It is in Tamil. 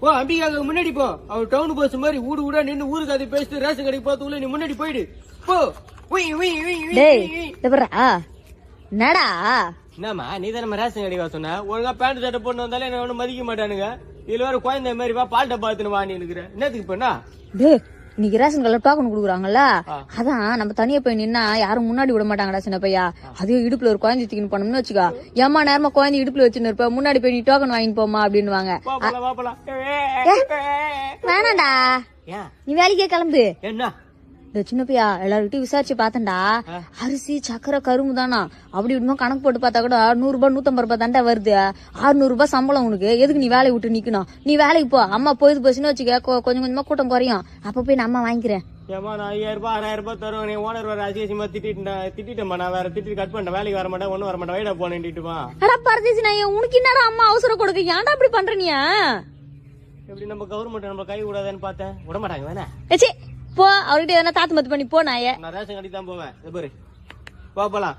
போ அம்பிகாவுக்கு முன்னாடி போ. அவர் டவுன் பஸ் மாதிரி ஊடு ஊடா நின்று ஊருக்கு அதை பேசிட்டு ரேஷன் கடைக்கு போறதுக்குள்ள நீ முன்னாடி போயிடு போ. நடா என்னம்மா நீ தான் நம்ம ரேஷன் கடைக்கு வா சொன்ன. ஒழுங்கா பேண்ட் சட்டை போட்டு வந்தாலே என்ன ஒண்ணு மதிக்க மாட்டானுங்க. இதுல வேற குழந்தை மாதிரி வா பால் டப்பா எடுத்துன்னு வா நீ இருக்கிற என்னத்துக்கு பண்ணா. இன்னைக்கு ரேஷன் கடையில டோக்கன் குடுக்குறாங்கல்ல, அதான் நம்ம தனியா போய் நின்னா யாரும் முன்னாடி விட மாட்டாங்கடா சின்ன பையா. அதே இடுப்புல ஒரு குழந்தை தூக்கின்னு போனோம்னு வச்சுக்கோ, ஏமா நேரமா குழந்தை இடுப்புல வச்சுன்னு இருப்ப, முன்னாடி போய் நீ டோக்கன் வாங்கிட்டு போமா அப்படின்னு. வேணாண்டா நீ வேலைக்கே கிளம்பு. என்ன இந்த சின்ன பையா எல்லார்கிட்டயும் விசாரிச்சு பாத்தண்டா, அரிசி சக்கரை கரும்பு தானா அப்படி இப்படிமா கணக்கு போட்டு பார்த்தா கூட 100 ரூபாய் 150 ரூபாய் தாண்டா வருது. 600 ரூபாய் சம்பளம் உனக்கு, எதுக்கு நீ வேலையை விட்டு நிக்கணும்? நீ வேலைக்கு போ. அம்மா போயிது போச்சுன்னு வச்சுக்க, கொஞ்சம் கொஞ்சமா கூட்டம் குறையும். அப்ப போய் நான் அம்மா வாங்கிக்கிறேன். ஏமா நான் 5000 ரூபாய் 6000 ரூபாய் தருவேன். நீ ஓனர் வேற அசியமா திட்டிட்டேன். நான் வேற திட்டி கட் பண்ண வேலைக்கு வர மாட்டேன், ஒன்னும் வர மாட்டேன், வைடா போனேன்ட்டுமா. அடா பரதேசி நான் உனக்கு என்னடா அம்மா அவசரம் கொடுக்க, ஏன்டா அப்படி பண்ற நீ? எப்படி நம்ம கவர்மெண்ட் நம்ம கை விடாதேன்னு பார்த்தேன், விட மாட்டாங்க வேணா. போ அவர்கிட்ட எதனா தாத்து மத்து பண்ணி போ. நான் ரேஷன் கட்டி தான் போவேன். போலாம்.